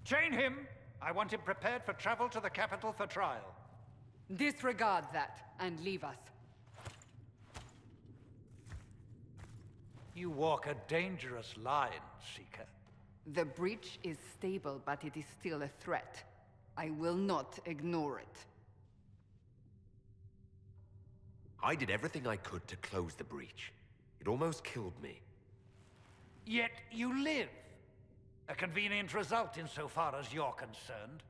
Chain him! I want him prepared for travel to the capital for trial. Disregard that, and leave us. You walk a dangerous line, Seeker. The breach is stable, but it is still a threat. I will not ignore it. I did everything I could to close the breach. It almost killed me. Yet you live. A convenient result insofar as you're concerned.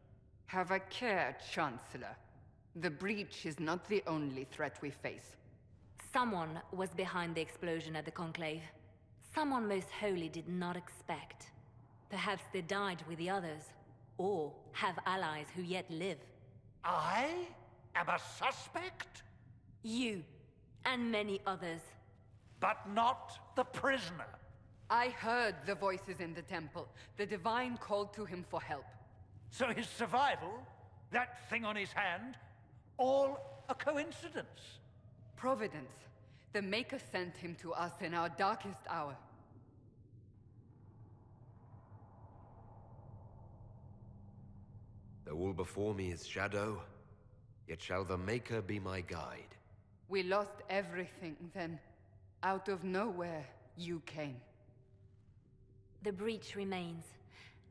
Have a care, Chancellor. The breach is not the only threat we face. Someone was behind the explosion at the Conclave. Someone most holy did not expect. Perhaps they died with the others, or have allies who yet live. I am a suspect? You, and many others. But not the prisoner. I heard the voices in the temple. The Divine called to him for help. So his survival, that thing on his hand, all a coincidence? Providence. The Maker sent him to us in our darkest hour. Though all before me is shadow, yet shall the Maker be my guide. We lost everything then. Out of nowhere, you came. The breach remains,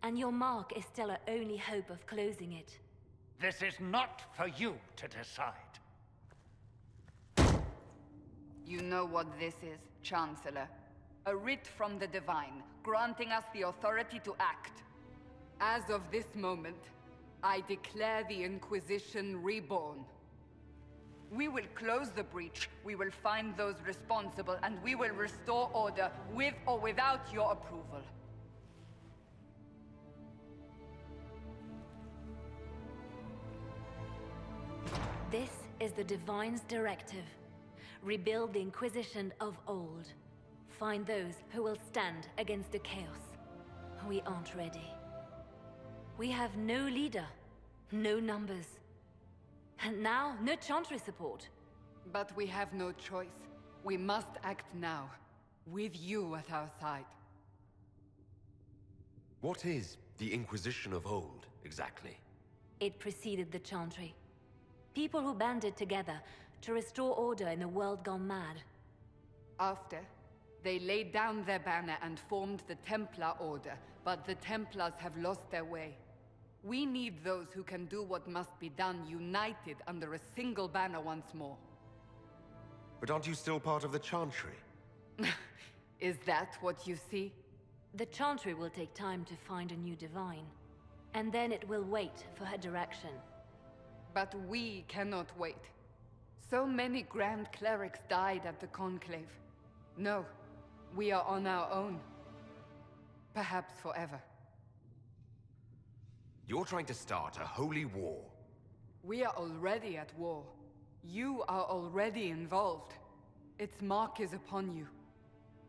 and your mark is still our only hope of closing it. This is not for you to decide. You know what this is, Chancellor. A writ from the Divine, granting us the authority to act. As of this moment, I declare the Inquisition reborn. We will close the breach, we will find those responsible, and we will restore order with or without your approval. This is the Divine's directive. Rebuild the Inquisition of old. Find those who will stand against the chaos. We aren't ready. We have no leader, no numbers. And now, no Chantry support. But we have no choice. We must act now, with you at our side. What is the Inquisition of old, exactly? It preceded the Chantry. People who banded together to restore order in a world gone mad. After, they laid down their banner and formed the Templar Order, but the Templars have lost their way. We need those who can do what must be done, united under a single banner once more. But aren't you still part of the Chantry? Is that what you see? The Chantry will take time to find a new Divine. And then it will wait for her direction. But we cannot wait. So many Grand Clerics died at the Conclave. No, we are on our own. Perhaps forever. You're trying to start a holy war. We are already at war. You are already involved. Its mark is upon you.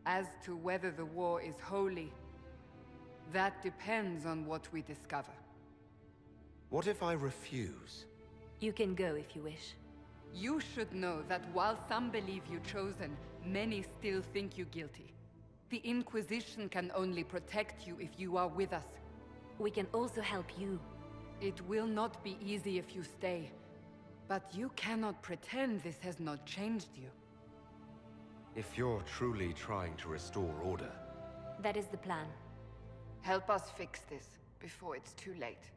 As to whether the war is holy, that depends on what we discover. What if I refuse? You can go if you wish. You should know that while some believe you chosen, many still think you guilty. The Inquisition can only protect you if you are with us. We can also help you. It will not be easy if you stay. But you cannot pretend this has not changed you. If you're truly trying to restore order... That is the plan. Help us fix this before it's too late.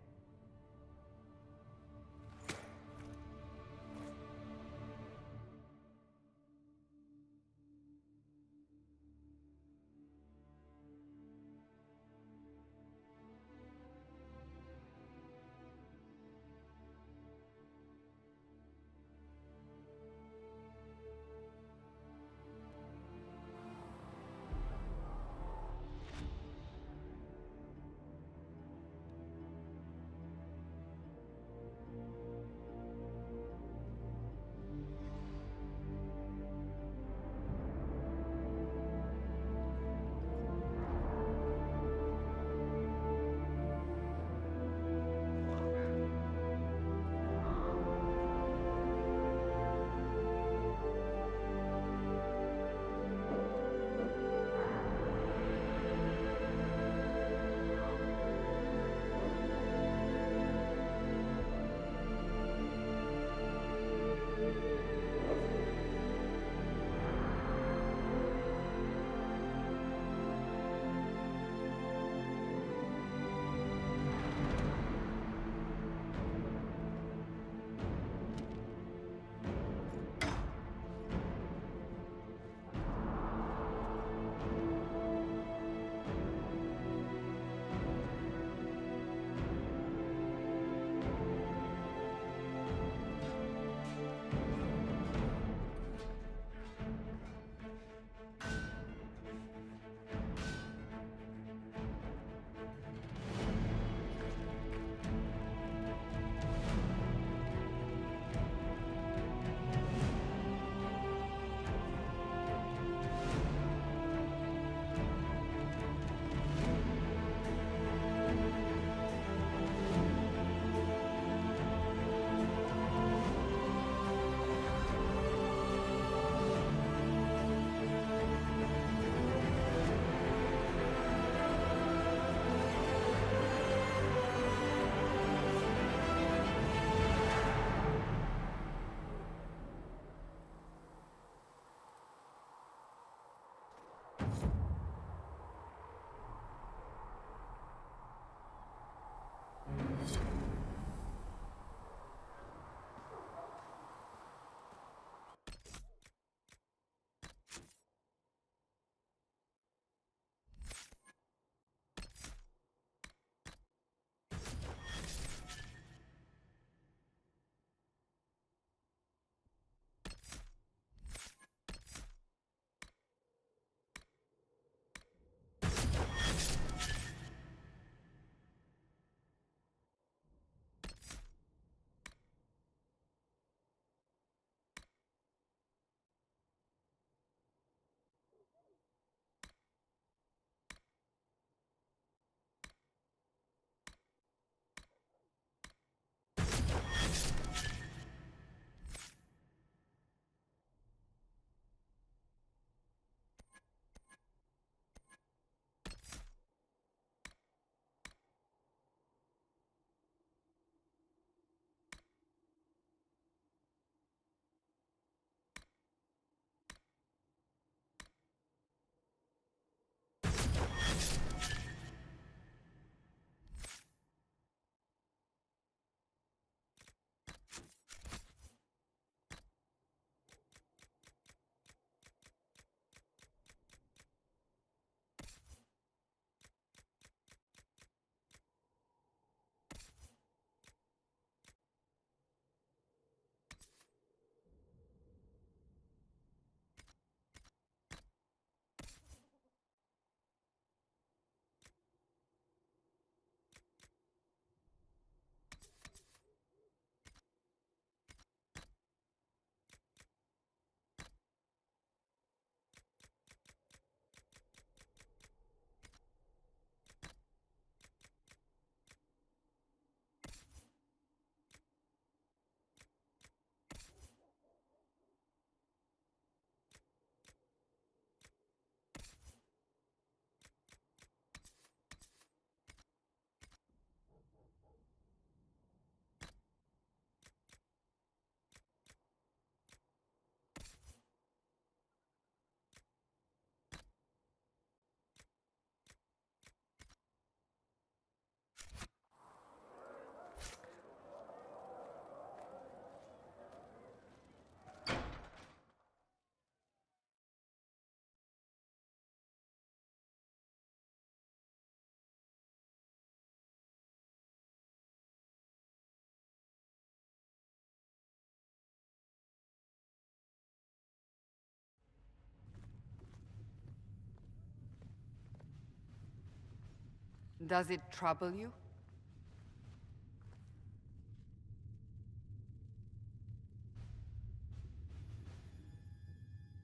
Does it trouble you?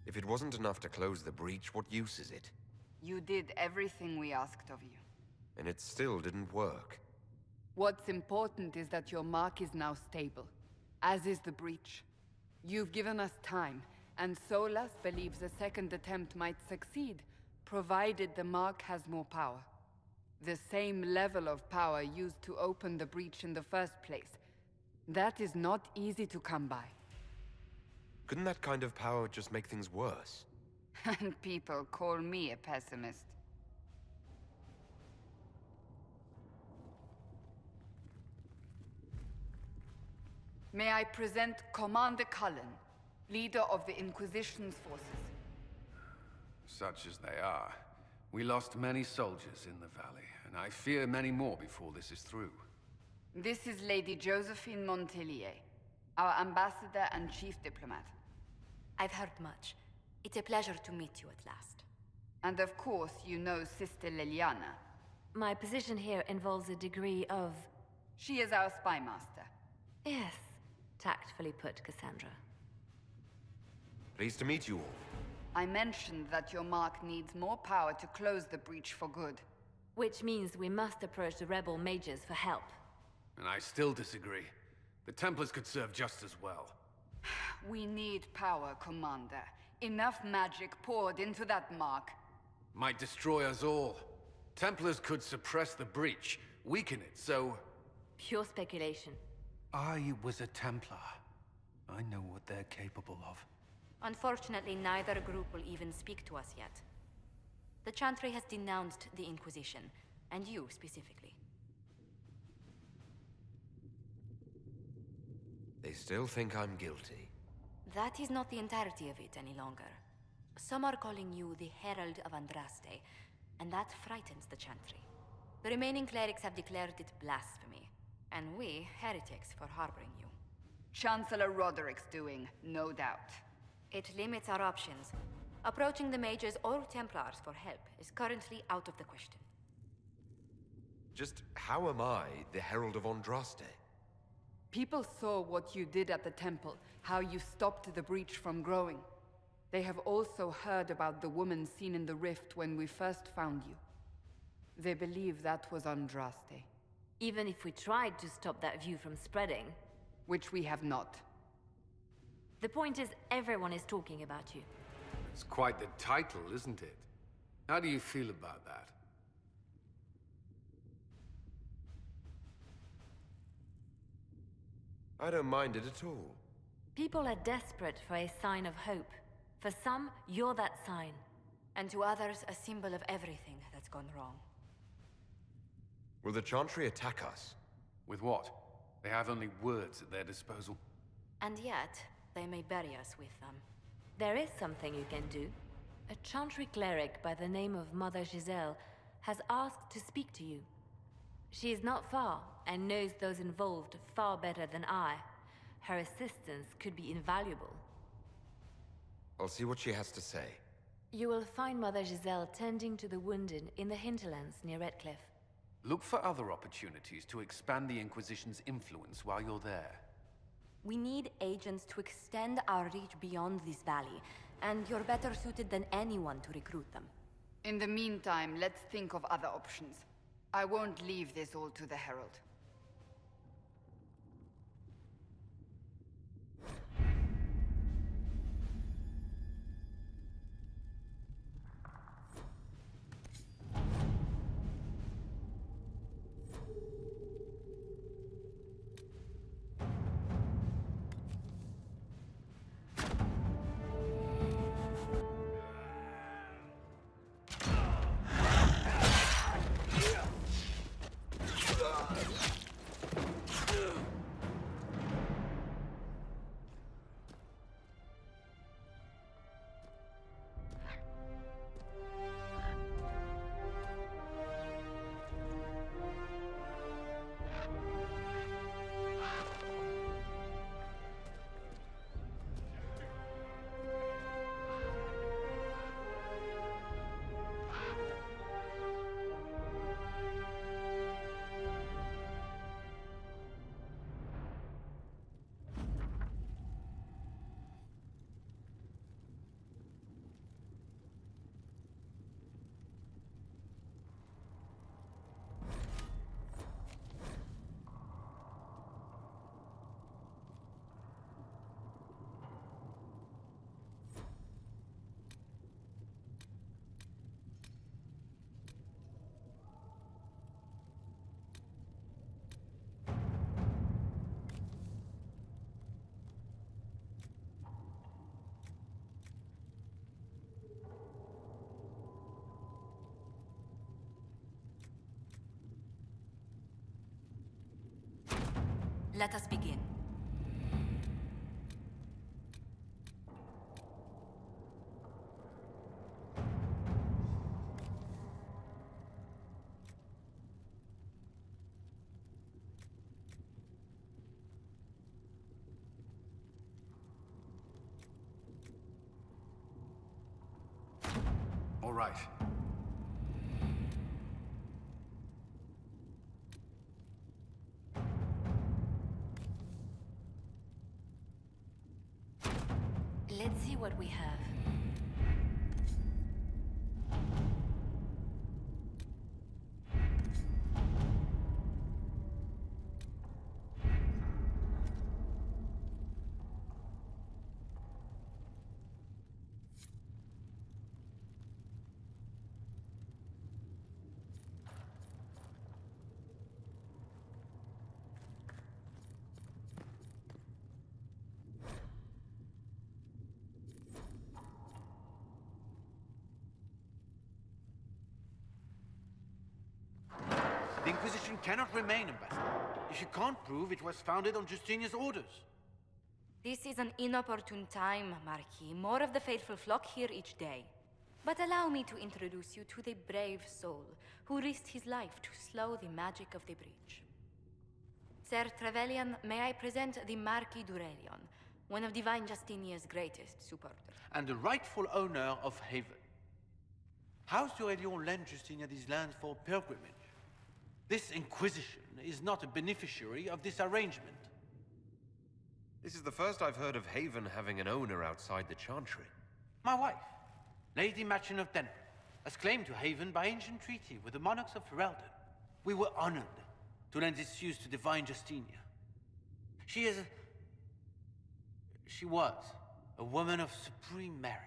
If it wasn't enough to close the breach, what use is it? You did everything we asked of you. And it still didn't work. What's important is that your mark is now stable, as is the breach. You've given us time, and Solas believes a second attempt might succeed, provided the mark has more power. The same level of power used to open the breach in the first place. That is not easy to come by. Couldn't that kind of power just make things worse? And people call me a pessimist. May I present Commander Cullen, leader of the Inquisition's forces. Such as they are. We lost many soldiers in the valley, and I fear many more before this is through. This is Lady Josephine Montelier, our ambassador and chief diplomat. I've heard much. It's a pleasure to meet you at last. And of course, you know Sister Liliana. My position here involves a degree of... She is our spy master. Yes, tactfully put, Cassandra. Pleased to meet you all. I mentioned that your mark needs more power to close the breach for good. Which means we must approach the rebel mages for help. And I still disagree. The Templars could serve just as well. We need power, Commander. Enough magic poured into that mark. Might destroy us all. Templars could suppress the breach, weaken it, so... Pure speculation. I was a Templar. I know what they're capable of. Unfortunately, neither group will even speak to us yet. The Chantry has denounced the Inquisition, and you specifically. They still think I'm guilty. That is not the entirety of it any longer. Some are calling you the Herald of Andraste, and that frightens the Chantry. The remaining clerics have declared it blasphemy, and we, heretics, for harboring you. Chancellor Roderick's doing, no doubt. It limits our options. Approaching the mages or Templars for help is currently out of the question. Just how am I the Herald of Andraste? People saw what you did at the temple, how you stopped the breach from growing. They have also heard about the woman seen in the rift when we first found you. They believe that was Andraste. Even if we tried to stop that view from spreading... Which we have not. The point is, everyone is talking about you. It's quite the title, isn't it? How do you feel about that? I don't mind it at all. People are desperate for a sign of hope. For some, you're that sign. And to others, a symbol of everything that's gone wrong. Will the Chantry attack us? With what? They have only words at their disposal. And yet, they may bury us with them. There is something you can do. A Chantry cleric by the name of Mother Giselle has asked to speak to you. She is not far, and knows those involved far better than I. Her assistance could be invaluable. I'll see what she has to say. You will find Mother Giselle tending to the wounded in the hinterlands near Redcliffe. Look for other opportunities to expand the Inquisition's influence while you're there. We need agents to extend our reach beyond this valley, and you're better suited than anyone to recruit them. In the meantime, let's think of other options. I won't leave this all to the Herald. Let us begin. All right. Let's see what we have. The Inquisition cannot remain, Ambassador, if you can't prove it was founded on Justinia's orders. This is an inopportune time, Marquis. More of the faithful flock here each day. But allow me to introduce you to the brave soul who risked his life to slow the magic of the breach. Sir Trevelyan, may I present the Marquis d'Aurelion, one of Divine Justinia's greatest supporters. And the rightful owner of Haven. House d'Aurelion lent Justinia these lands for pilgrimage. This Inquisition is not a beneficiary of this arrangement. This is the first I've heard of Haven having an owner outside the Chantry. My wife, Lady Machin of Denver, has claimed to Haven by ancient treaty with the monarchs of Ferelden. We were honored to lend its use to Divine Justinia. She was a woman of supreme merit.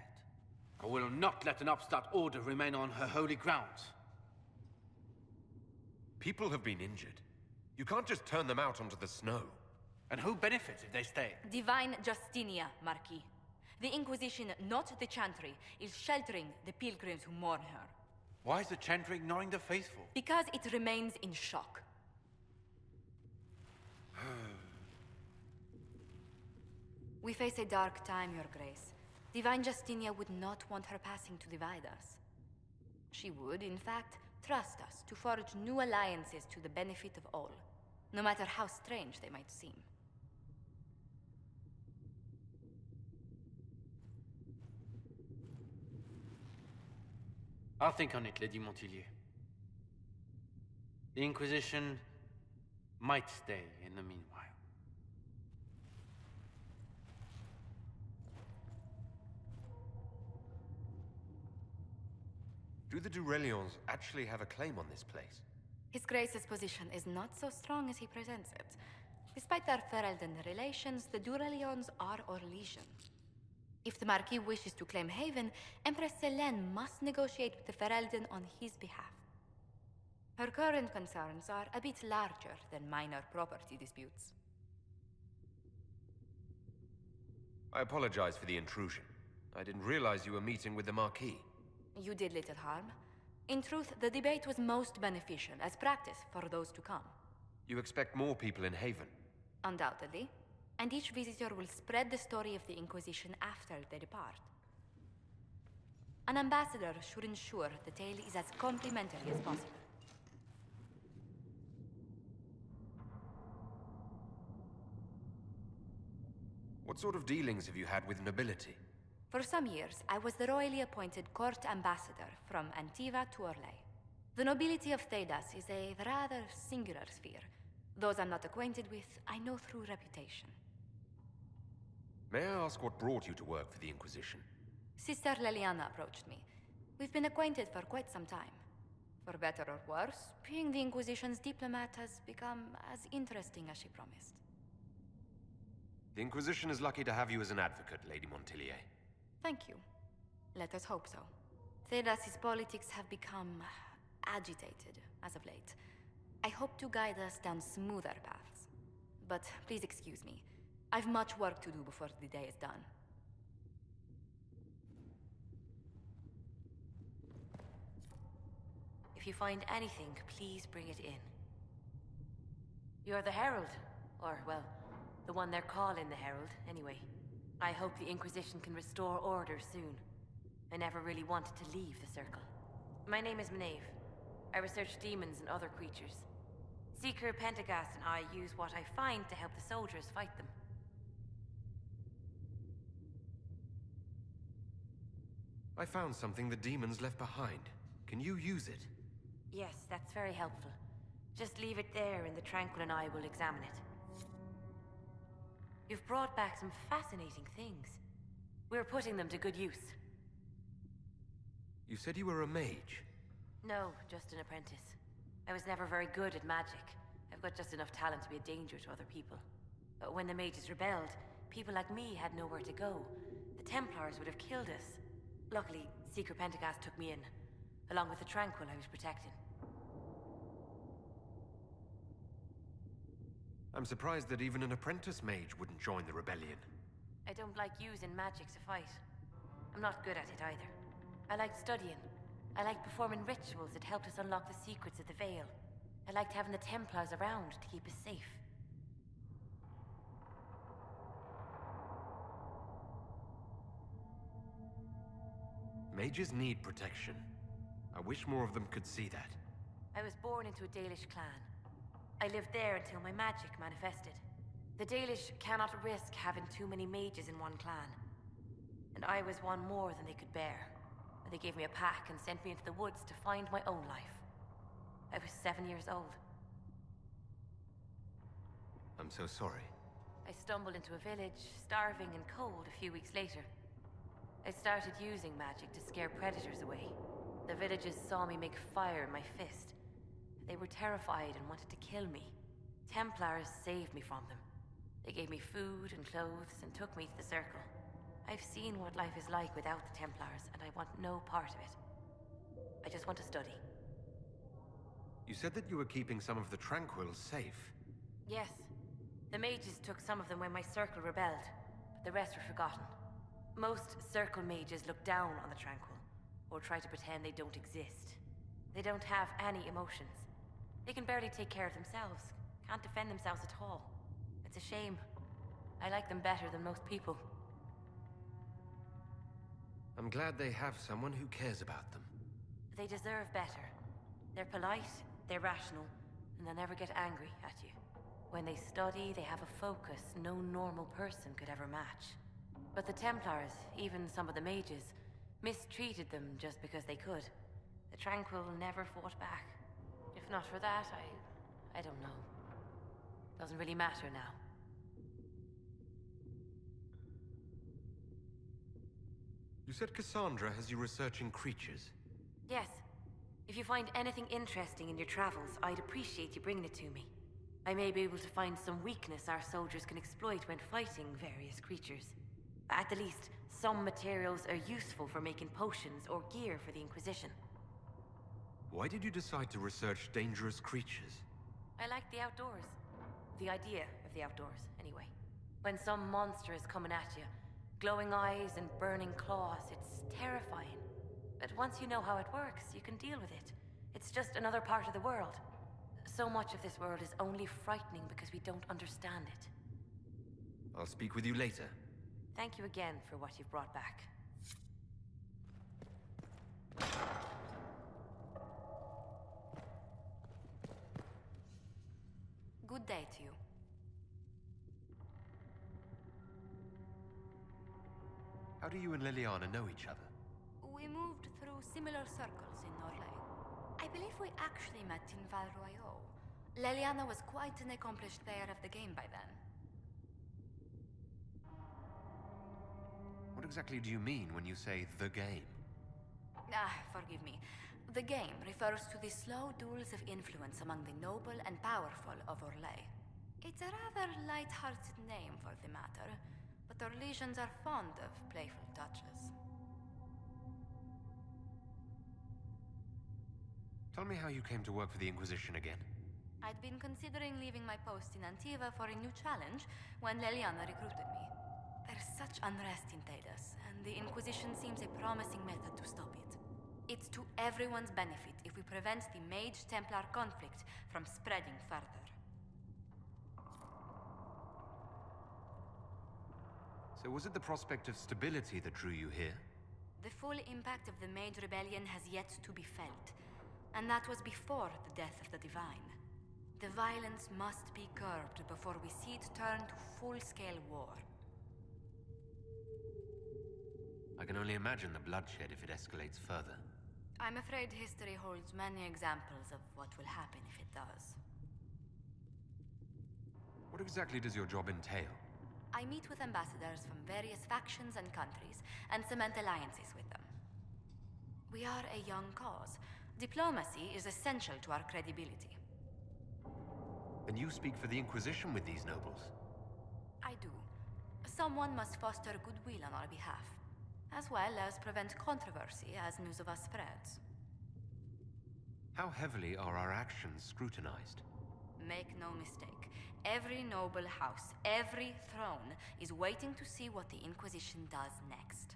I will not let an upstart order remain on her holy grounds. People have been injured. You can't just turn them out onto the snow. And who benefits if they stay? Divine Justinia, Marquis. The Inquisition, not the Chantry, is sheltering the pilgrims who mourn her. Why is the Chantry ignoring the faithful? Because it remains in shock. We face a dark time, Your Grace. Divine Justinia would not want her passing to divide us. She would, in fact, trust us to forge new alliances to the benefit of all, no matter how strange they might seem. I'll think on it, Lady Montillier. The Inquisition might stay in the meanwhile. Do the Durelions actually have a claim on this place? His Grace's position is not so strong as he presents it. Despite their Ferelden relations, the Durelions are Orlesian. If the Marquis wishes to claim Haven, Empress Selene must negotiate with the Ferelden on his behalf. Her current concerns are a bit larger than minor property disputes. I apologize for the intrusion. I didn't realize you were meeting with the Marquis. You did little harm. In truth, the debate was most beneficial as practice for those to come. You expect more people in Haven? Undoubtedly. And each visitor will spread the story of the Inquisition after they depart. An ambassador should ensure the tale is as complimentary as possible. What sort of dealings have you had with nobility? For some years, I was the royally appointed court ambassador from Antiva to Orlais. The nobility of Thedas is a rather singular sphere. Those I'm not acquainted with, I know through reputation. May I ask what brought you to work for the Inquisition? Sister Leliana approached me. We've been acquainted for quite some time. For better or worse, being the Inquisition's diplomat has become as interesting as she promised. The Inquisition is lucky to have you as an advocate, Lady Montillier. Thank you. Let us hope so. Thedas's politics have become agitated as of late. I hope to guide us down smoother paths. But please excuse me. I've much work to do before the day is done. If you find anything, please bring it in. You're the Herald. Or, well, the one they're calling the Herald, anyway. I hope the Inquisition can restore order soon. I never really wanted to leave the Circle. My name is Maeve. I research demons and other creatures. Seeker Pentagast and I use what I find to help the soldiers fight them. I found something the demons left behind. Can you use it? Yes, that's very helpful. Just leave it there and the Tranquil and I will examine it. You've brought back some fascinating things. We're putting them to good use. You said you were a mage. No, just an apprentice. I was never very good at magic. I've got just enough talent to be a danger to other people. But when the mages rebelled, people like me had nowhere to go. The Templars would have killed us. Luckily, Seeker Pentagast took me in, along with the Tranquil I was protecting. I'm surprised that even an apprentice mage wouldn't join the rebellion. I don't like using magic to fight. I'm not good at it either. I like studying. I like performing rituals that helped us unlock the secrets of the Veil. I liked having the Templars around to keep us safe. Mages need protection. I wish more of them could see that. I was born into a Dalish clan. I lived there until my magic manifested. The Dalish cannot risk having too many mages in one clan. And I was one more than they could bear. They gave me a pack and sent me into the woods to find my own life. I was 7 years old. I'm so sorry. I stumbled into a village, starving and cold a few weeks later. I started using magic to scare predators away. The villagers saw me make fire in my fist. They were terrified and wanted to kill me. Templars saved me from them. They gave me food and clothes and took me to the Circle. I've seen what life is like without the Templars, and I want no part of it. I just want to study. You said that you were keeping some of the Tranquils safe. Yes. The mages took some of them when my Circle rebelled, but the rest were forgotten. Most Circle mages look down on the Tranquil, or try to pretend they don't exist. They don't have any emotions. They can barely take care of themselves, can't defend themselves at all. It's a shame. I like them better than most people. I'm glad they have someone who cares about them. They deserve better. They're polite, they're rational, and they'll never get angry at you. When they study, they have a focus no normal person could ever match. But the Templars, even some of the mages, mistreated them just because they could. The Tranquil never fought back. If not for that, I don't know. Doesn't really matter now. You said Cassandra has you researching creatures. Yes. If you find anything interesting in your travels, I'd appreciate you bringing it to me. I may be able to find some weakness our soldiers can exploit when fighting various creatures. At the least, some materials are useful for making potions or gear for the Inquisition. Why did you decide to research dangerous creatures? I like the outdoors. The idea of the outdoors, anyway. When some monster is coming at you, glowing eyes and burning claws, it's terrifying. But once you know how it works, you can deal with it. It's just another part of the world. So much of this world is only frightening because we don't understand it. I'll speak with you later. Thank you again for what you've brought back. Good day to you. How do you and Liliana know each other? We moved through similar circles in Norlay. I believe we actually met in Val Royeaux. Leliana was quite an accomplished player of the game by then. What exactly do you mean when you say the game? Forgive me. The game refers to the slow duels of influence among the noble and powerful of Orlais. It's a rather light-hearted name for the matter, but Orlesians are fond of playful touches. Tell me how you came to work for the Inquisition again. I'd been considering leaving my post in Antiva for a new challenge when Leliana recruited me. There's such unrest in Thedas, and the Inquisition seems a promising method to stop it. It's to everyone's benefit if we prevent the Mage-Templar conflict from spreading further. So was it the prospect of stability that drew you here? The full impact of the Mage Rebellion has yet to be felt, and that was before the death of the Divine. The violence must be curbed before we see it turn to full-scale war. I can only imagine the bloodshed if it escalates further. I'm afraid history holds many examples of what will happen if it does. What exactly does your job entail? I meet with ambassadors from various factions and countries, and cement alliances with them. We are a young cause. Diplomacy is essential to our credibility. And you speak for the Inquisition with these nobles? I do. Someone must foster goodwill on our behalf, as well as prevent controversy as news of us spreads. How heavily are our actions scrutinized? Make no mistake. Every noble house, every throne, is waiting to see what the Inquisition does next.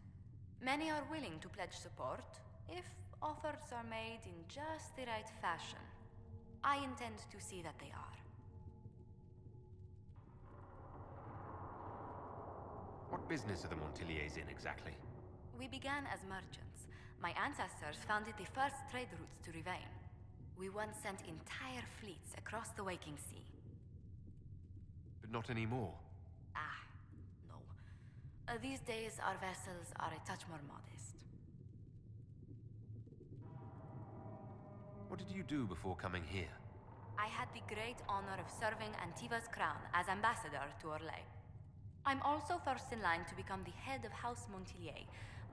Many are willing to pledge support, if offers are made in just the right fashion. I intend to see that they are. What business are the Montiliers in exactly? We began as merchants. My ancestors founded the first trade routes to Rivain. We once sent entire fleets across the Waking Sea. But not anymore. No. These days, our vessels are a touch more modest. What did you do before coming here? I had the great honor of serving Antiva's crown as ambassador to Orlais. I'm also first in line to become the head of House Montilier,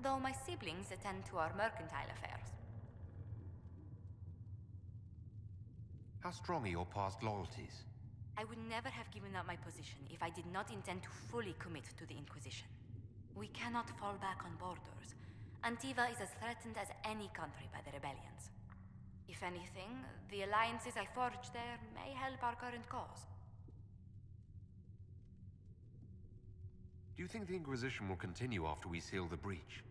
though my siblings attend to our mercantile affairs. How strong are your past loyalties? I would never have given up my position if I did not intend to fully commit to the Inquisition. We cannot fall back on borders. Antiva is as threatened as any country by the rebellions. If anything, the alliances I forged there may help our current cause. Do you think the Inquisition will continue after we seal the breach?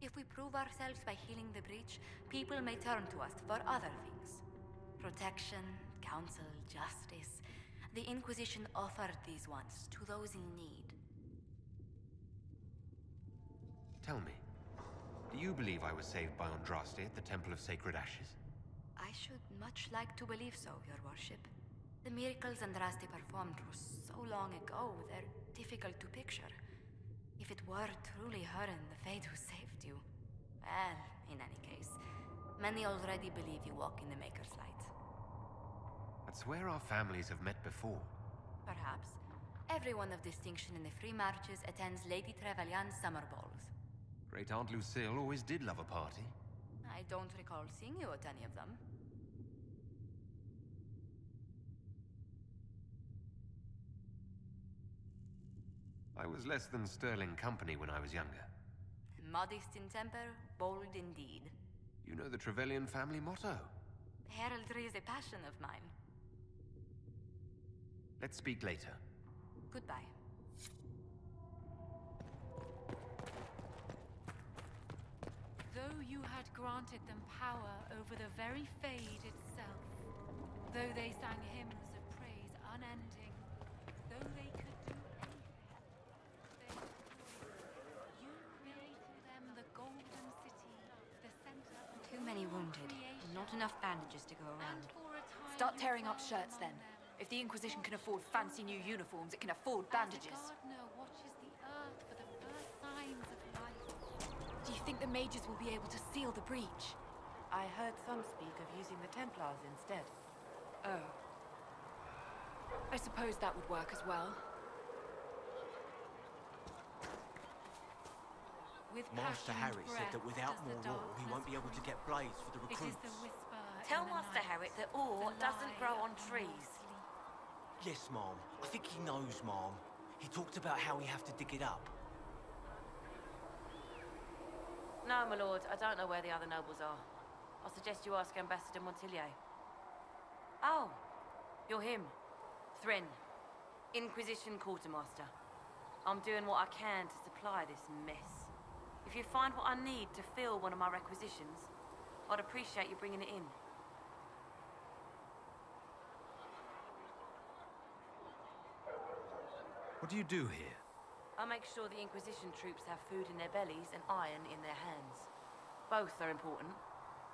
If we prove ourselves by healing the breach, people may turn to us for other things. Protection, counsel, justice. The Inquisition offered these once to those in need. Tell me, do you believe I was saved by Andraste at the Temple of Sacred Ashes? I should much like to believe so, Your Worship. The miracles Andraste performed were so long ago, they're difficult to picture. If it were truly her and the Fade who saved you... Well, in any case, many already believe you walk in the Maker's light. That's where our families have met before. Perhaps. Everyone of distinction in the Free Marches attends Lady Trevelyan's summer balls. Great Aunt Lucille always did love a party. I don't recall seeing you at any of them. I was less than sterling company when I was younger. Modest in temper, bold in deed. You know the Trevelyan family motto. Heraldry is a passion of mine. Let's speak later. Goodbye. Though you had granted them power over the very Fade itself, though they sang hymns of praise unending, though they could do anything, you made for them the Golden City, the center of Too many wounded, and not enough bandages to go around. Start tearing up shirts then. If the Inquisition can afford fancy new uniforms, it can afford bandages. As the gardener watches the earth for the first signs of life. Do you think the mages will be able to seal the breach? I heard some speak of using the Templars instead. Oh. I suppose that would work as well. With Master passionate Harry said that breath without does the more war, he won't be able to darkness get blades for the It is recruits. the whisper Tell in the Master night, Harriet that ore the doesn't grow lie on of trees. sleep. Yes, Mom. I think he knows, Mom. He talked about how we have to dig it up. No, my lord, I don't know where the other nobles are. I suggest you ask Ambassador Montilier. Oh, you're him. Thrin, Inquisition Quartermaster. I'm doing what I can to supply this mess. If you find what I need to fill one of my requisitions, I'd appreciate you bringing it in. What do you do here? I make sure the Inquisition troops have food in their bellies and iron in their hands. Both are important.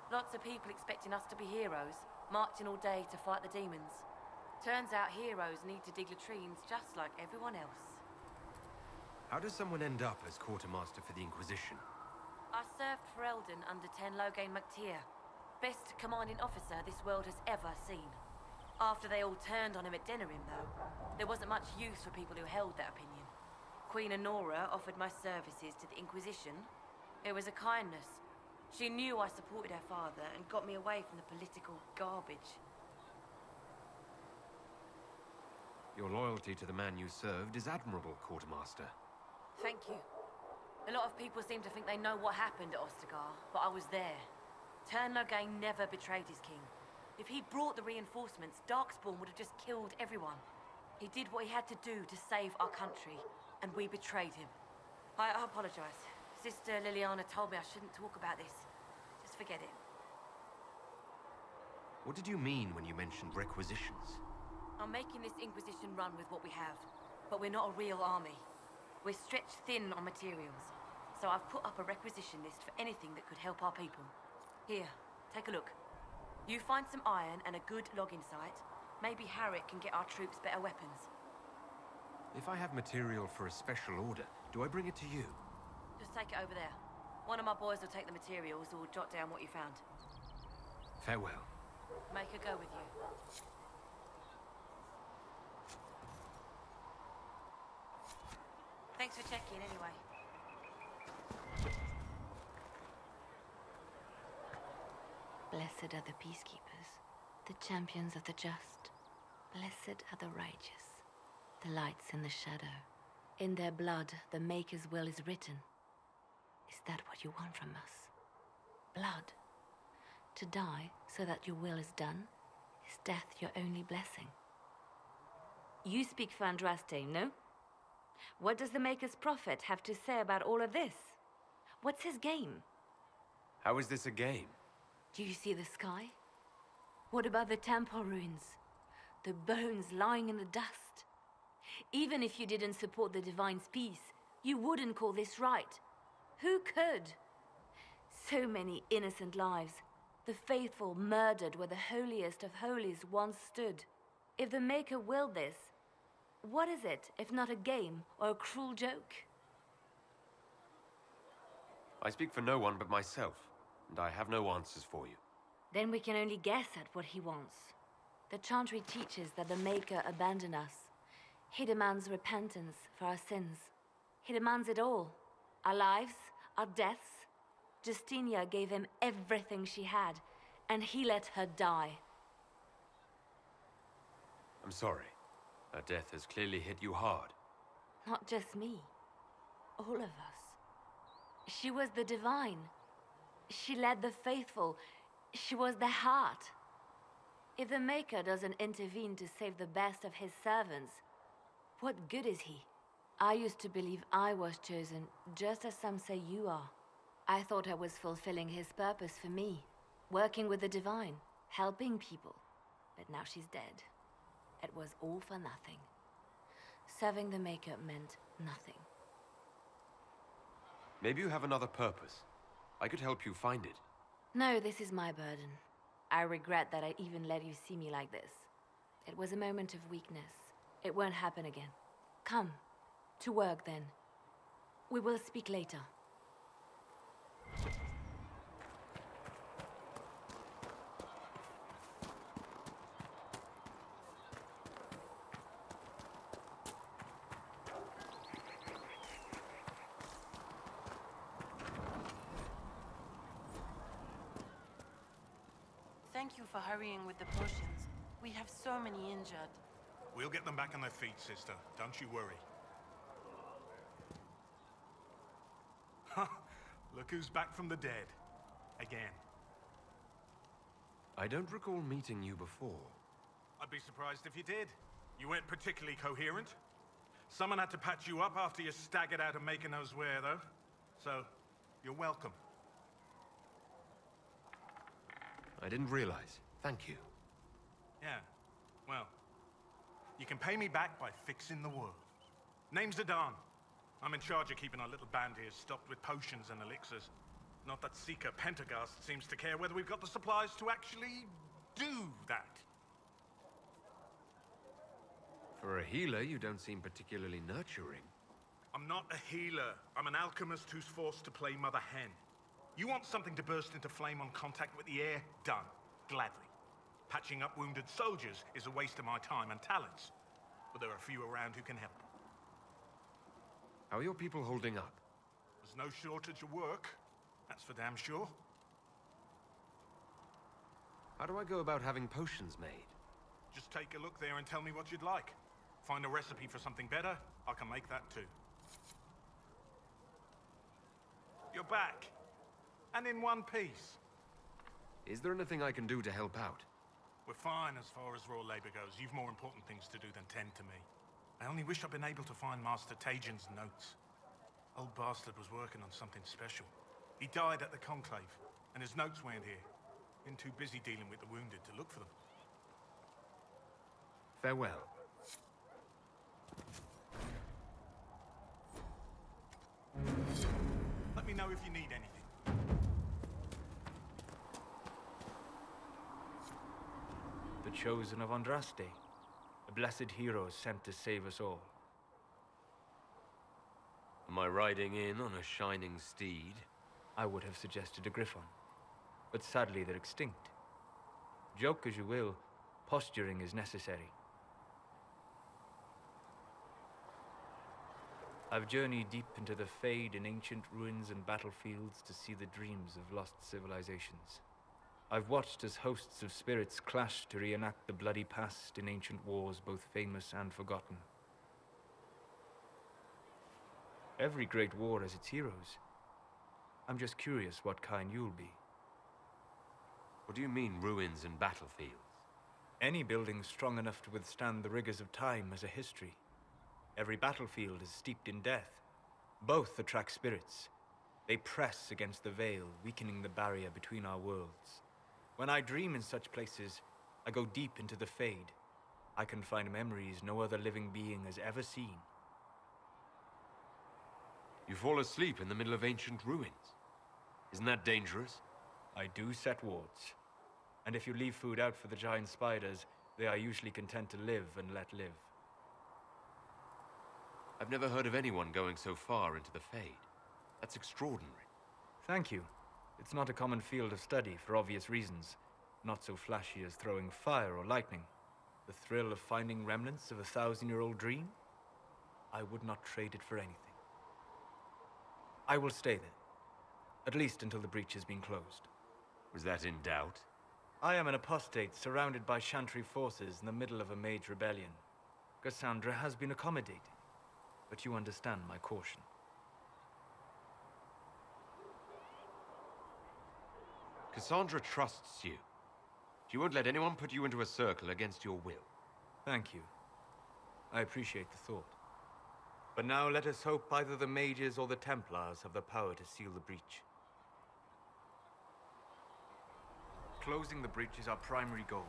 Lots of people expecting us to be heroes, marching all day to fight the demons. Turns out heroes need to dig latrines just like everyone else. How does someone end up as quartermaster for the Inquisition? I served for Eldon under 10 Loghain MacTier. Best commanding officer this world has ever seen. After they all turned on him at Denerim, though, there wasn't much use for people who held that opinion. Queen Honora offered my services to the Inquisition. It was a kindness. She knew I supported her father and got me away from the political garbage. Your loyalty to the man you served is admirable, Quartermaster. Thank you. A lot of people seem to think they know what happened at Ostagar, but I was there. Tern Loghain never betrayed his king. If he'd brought the reinforcements, Darkspawn would have just killed everyone. He did what he had to do to save our country, and we betrayed him. I apologize. Sister Liliana told me I shouldn't talk about this. Just forget it. What did you mean when you mentioned requisitions? I'm making this Inquisition run with what we have, but we're not a real army. We're stretched thin on materials, so I've put up a requisition list for anything that could help our people. Here, take a look. You find some iron and a good logging site, maybe Harriet can get our troops better weapons. If I have material for a special order, do I bring it to you? Just take it over there. One of my boys will take the materials or jot down what you found. Farewell. Make her go with you. Thanks for checking anyway. Blessed are the peacekeepers, the champions of the just. Blessed are the righteous, the lights in the shadow. In their blood, the Maker's will is written. Is that what you want from us? Blood. To die so that your will is done? Is death your only blessing? You speak for Andraste, no? What does the Maker's prophet have to say about all of this? What's his game? How is this a game? Do you see the sky? What about the temple ruins? The bones lying in the dust? Even if you didn't support the Divine's peace, you wouldn't call this right. Who could? So many innocent lives. The faithful murdered where the holiest of holies once stood. If the Maker willed this, what is it if not a game or a cruel joke? I speak for no one but myself, and I have no answers for you. Then we can only guess at what he wants. The Chantry teaches that the Maker abandoned us. He demands repentance for our sins. He demands it all. Our lives, our deaths. Justinia gave him everything she had, and he let her die. I'm sorry. Her death has clearly hit you hard. Not just me. All of us. She was the Divine. She led the faithful. She was their heart. If the Maker doesn't intervene to save the best of his servants, what good is he? I used to believe I was chosen, just as some say you are. I thought I was fulfilling his purpose for me, working with the Divine, helping people. But now she's dead. It was all for nothing. Serving the Maker meant nothing. Maybe you have another purpose. I could help you find it. No, this is my burden. I regret that I even let you see me like this. It was a moment of weakness. It won't happen again. Come, to work then. We will speak later. Thank you for hurrying with the potions. We have so many injured. We'll get them back on their feet, sister. Don't you worry. Look who's back from the dead. Again. I don't recall meeting you before. I'd be surprised if you did. You weren't particularly coherent. Someone had to patch you up after you staggered out of Maker knows where, though. So, you're welcome. I didn't realize. Thank you. Yeah, well, you can pay me back by fixing the world. Name's Adan. I'm in charge of keeping our little band here stocked with potions and elixirs. Not that Seeker Pentagast seems to care whether we've got the supplies to actually do that. For a healer, you don't seem particularly nurturing. I'm not a healer. I'm an alchemist who's forced to play Mother Hen. You want something to burst into flame on contact with the air? Done. Gladly. Patching up wounded soldiers is a waste of my time and talents. But there are few around who can help. How are your people holding up? There's no shortage of work. That's for damn sure. How do I go about having potions made? Just take a look there and tell me what you'd like. Find a recipe for something better, I can make that too. You're back. And in one piece. Is there anything I can do to help out? We're fine as far as raw labor goes. You've more important things to do than tend to me. I only wish I'd been able to find Master Tajin's notes. Old bastard was working on something special. He died at the Conclave, and his notes weren't here. Been too busy dealing with the wounded to look for them. Farewell. Let me know if you need anything. The chosen of Andraste, a blessed hero sent to save us all. Am I riding in on a shining steed? I would have suggested a griffon, but sadly they're extinct. Joke as you will, posturing is necessary. I've journeyed deep into the Fade in ancient ruins and battlefields to see the dreams of lost civilizations. I've watched as hosts of spirits clash to reenact the bloody past in ancient wars, both famous and forgotten. Every great war has its heroes. I'm just curious what kind you'll be. What do you mean, ruins and battlefields? Any building strong enough to withstand the rigors of time has a history. Every battlefield is steeped in death. Both attract spirits. They press against the veil, weakening the barrier between our worlds. When I dream in such places, I go deep into the Fade. I can find memories no other living being has ever seen. You fall asleep in the middle of ancient ruins. Isn't that dangerous? I do set wards. And if you leave food out for the giant spiders, they are usually content to live and let live. I've never heard of anyone going so far into the Fade. That's extraordinary. Thank you. It's not a common field of study for obvious reasons. Not so flashy as throwing fire or lightning. The thrill of finding remnants of a 1,000-year-old dream? I would not trade it for anything. I will stay there. At least until the breach has been closed. Was that in doubt? I am an apostate surrounded by Chantry forces in the middle of a mage rebellion. Cassandra has been accommodating, but you understand my caution. Cassandra trusts you. She won't let anyone put you into a circle against your will. Thank you. I appreciate the thought. But now let us hope either the mages or the Templars have the power to seal the breach. Closing the breach is our primary goal.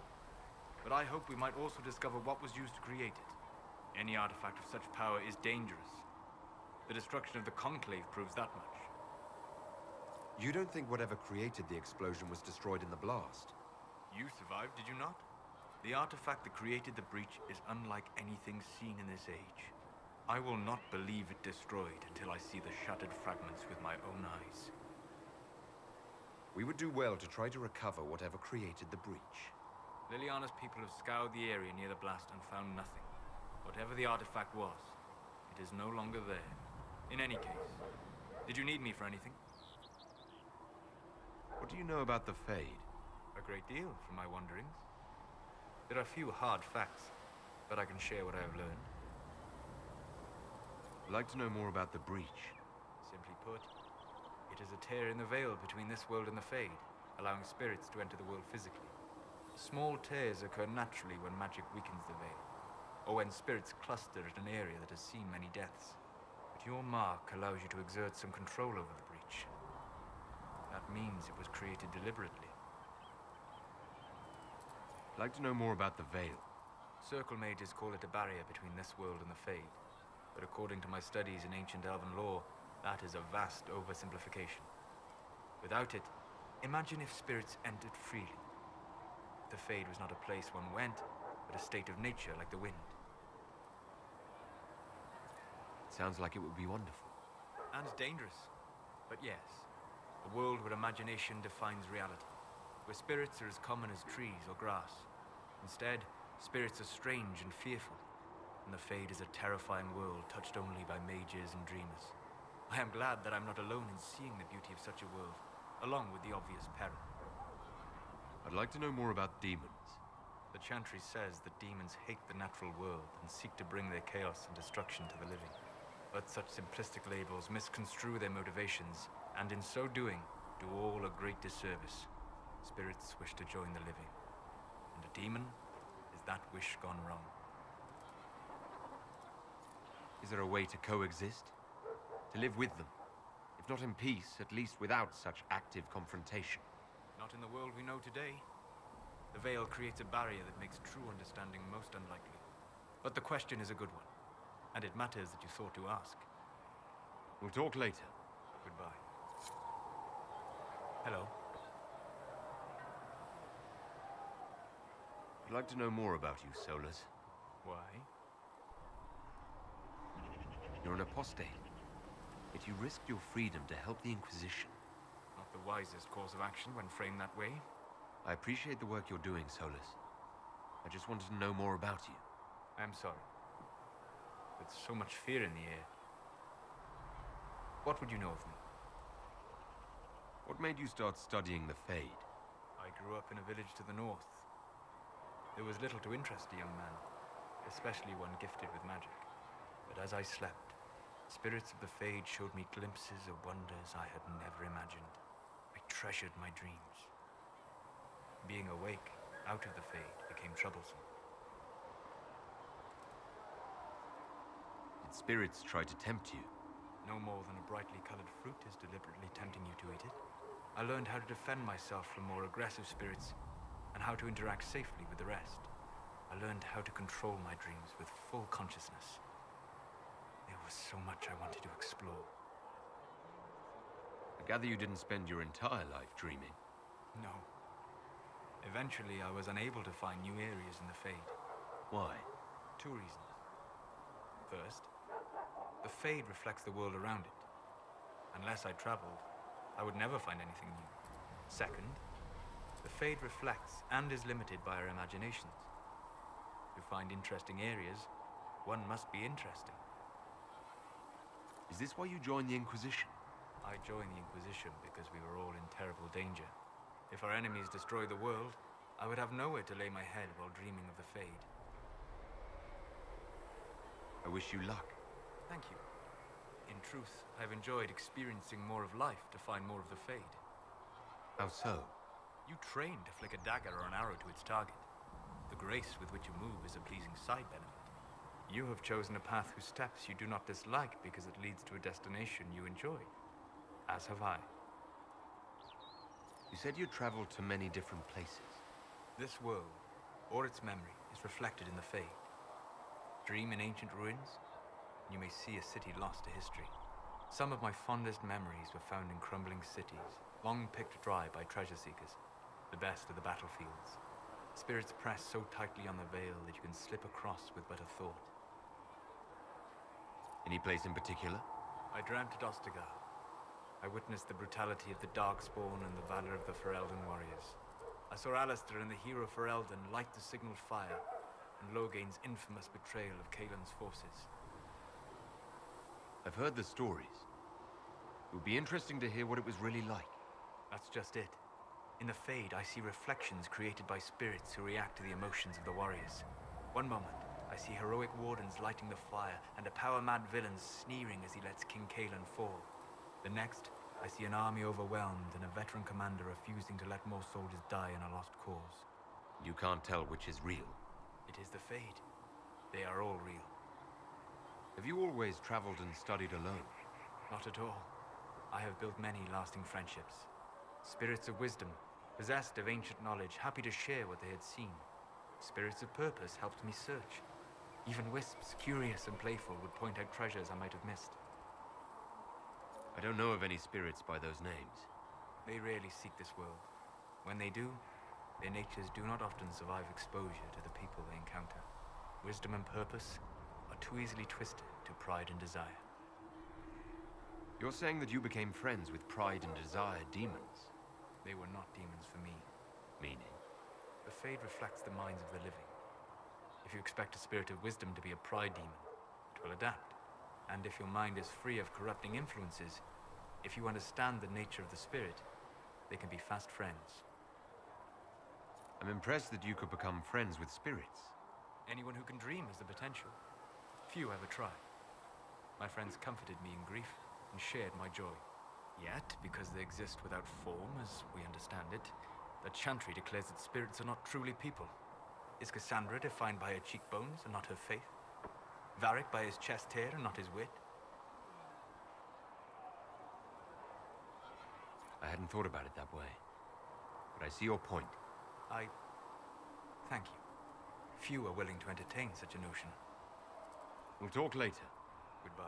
But I hope we might also discover what was used to create it. Any artifact of such power is dangerous. The destruction of the Conclave proves that much. You don't think whatever created the explosion was destroyed in the blast? You survived, did you not? The artifact that created the breach is unlike anything seen in this age. I will not believe it destroyed until I see the shattered fragments with my own eyes. We would do well to try to recover whatever created the breach. Liliana's people have scoured the area near the blast and found nothing. Whatever the artifact was, it is no longer there. In any case, did you need me for anything? What do you know about the Fade? A great deal, from my wanderings. There are few hard facts, but I can share what I have learned. I'd like to know more about the breach. Simply put, it is a tear in the veil between this world and the Fade, allowing spirits to enter the world physically. Small tears occur naturally when magic weakens the veil, or when spirits cluster at an area that has seen many deaths. But your mark allows you to exert some control over the breach. That means it was created deliberately. I'd like to know more about the veil. Circle mages call it a barrier between this world and the Fade. but according to my studies in ancient elven lore, that is a vast oversimplification. Without it, imagine if spirits entered freely. The Fade was not a place one went, but a state of nature like the wind. It sounds like it would be wonderful. And dangerous. But yes, a world where imagination defines reality, where spirits are as common as trees or grass. Instead, spirits are strange and fearful, and the Fade is a terrifying world touched only by mages and dreamers. I am glad that I'm not alone in seeing the beauty of such a world, along with the obvious peril. I'd like to know more about demons. The Chantry says that demons hate the natural world and seek to bring their chaos and destruction to the living. But such simplistic labels misconstrue their motivations, and in so doing, do all a great disservice. Spirits wish to join the living, and a demon is that wish gone wrong. Is there a way to coexist? To live with them? If not in peace, at least without such active confrontation. Not in the world we know today. The veil creates a barrier that makes true understanding most unlikely. But the question is a good one, and it matters that you thought to ask. We'll talk later. Goodbye. Hello. I'd like to know more about you, Solus. Why? You're an apostate. Yet you risked your freedom to help the Inquisition. Not the wisest course of action when framed that way. I appreciate the work you're doing, Solus. I just wanted to know more about you. I'm sorry. With so much fear in the air. What would you know of me? What made you start studying the Fade? I grew up in a village to the north. There was little to interest a young man, especially one gifted with magic. But as I slept, spirits of the Fade showed me glimpses of wonders I had never imagined. I treasured my dreams. Being awake, out of the Fade, became troublesome. Did spirits try to tempt you? No more than a brightly colored fruit is deliberately tempting you to eat it. I learned how to defend myself from more aggressive spirits, and how to interact safely with the rest. I learned how to control my dreams with full consciousness. There was so much I wanted to explore. I gather you didn't spend your entire life dreaming. No. Eventually, I was unable to find new areas in the Fade. Why? 2 reasons. First, the Fade reflects the world around it. Unless I traveled, I would never find anything new. Second, the Fade reflects and is limited by our imaginations. To find interesting areas, one must be interesting. Is this why you joined the Inquisition? I joined the Inquisition because we were all in terrible danger. If our enemies destroy the world, I would have nowhere to lay my head while dreaming of the Fade. I wish you luck. Thank you. In truth, I've enjoyed experiencing more of life to find more of the Fade. How so? You train to flick a dagger or an arrow to its target. The grace with which you move is a pleasing side benefit. You have chosen a path whose steps you do not dislike because it leads to a destination you enjoy. As have I. You said you traveled to many different places. This world, or its memory, is reflected in the Fade. Dream in ancient ruins, and you may see a city lost to history. Some of my fondest memories were found in crumbling cities, long picked dry by treasure seekers, the best of the battlefields. Spirits press so tightly on the veil that you can slip across with but a thought. Any place in particular? I dreamt at Ostagar. I witnessed the brutality of the Darkspawn and the valor of the Ferelden warriors. I saw Alistair and the hero Ferelden light the signal fire, and Logain's infamous betrayal of Kaelin's forces. I've heard the stories. It would be interesting to hear what it was really like. That's just it. In the Fade, I see reflections created by spirits who react to the emotions of the warriors. One moment, I see heroic wardens lighting the fire, and a power-mad villain sneering as he lets King Kaelin fall. The next, I see an army overwhelmed and a veteran commander refusing to let more soldiers die in a lost cause. You can't tell which is real. It is the Fade. They are all real. Have you always traveled and studied alone? Not at all. I have built many lasting friendships. Spirits of wisdom, possessed of ancient knowledge, happy to share what they had seen. Spirits of purpose helped me search. Even wisps, curious and playful, would point out treasures I might have missed. I don't know of any spirits by those names. They rarely seek this world. When they do, their natures do not often survive exposure to the people they encounter. Wisdom and purpose are too easily twisted to pride and desire. You're saying that you became friends with Pride and Desire demons? They were not demons for me. Meaning? The Fade reflects the minds of the living. If you expect a spirit of wisdom to be a pride demon, it will adapt. And if your mind is free of corrupting influences, if you understand the nature of the spirit, they can be fast friends. I'm impressed that you could become friends with spirits. Anyone who can dream has the potential. Few ever try. My friends comforted me in grief and shared my joy. Yet, because they exist without form, as we understand it, the Chantry declares that spirits are not truly people. Is Cassandra defined by her cheekbones and not her faith? Varric by his chest hair and not his wit? I hadn't thought about it that way. But I see your point. Thank you. Few are willing to entertain such a notion. We'll talk later. Goodbye.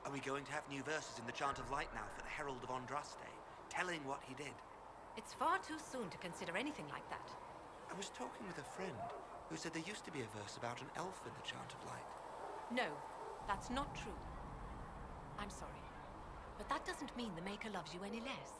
Are we going to have new verses in the Chant of Light now for the Herald of Andraste, telling what he did? It's far too soon to consider anything like that. I was talking with a friend who said there used to be a verse about an elf in the Chant of Light. No, that's not true. I'm sorry, but that doesn't mean the Maker loves you any less.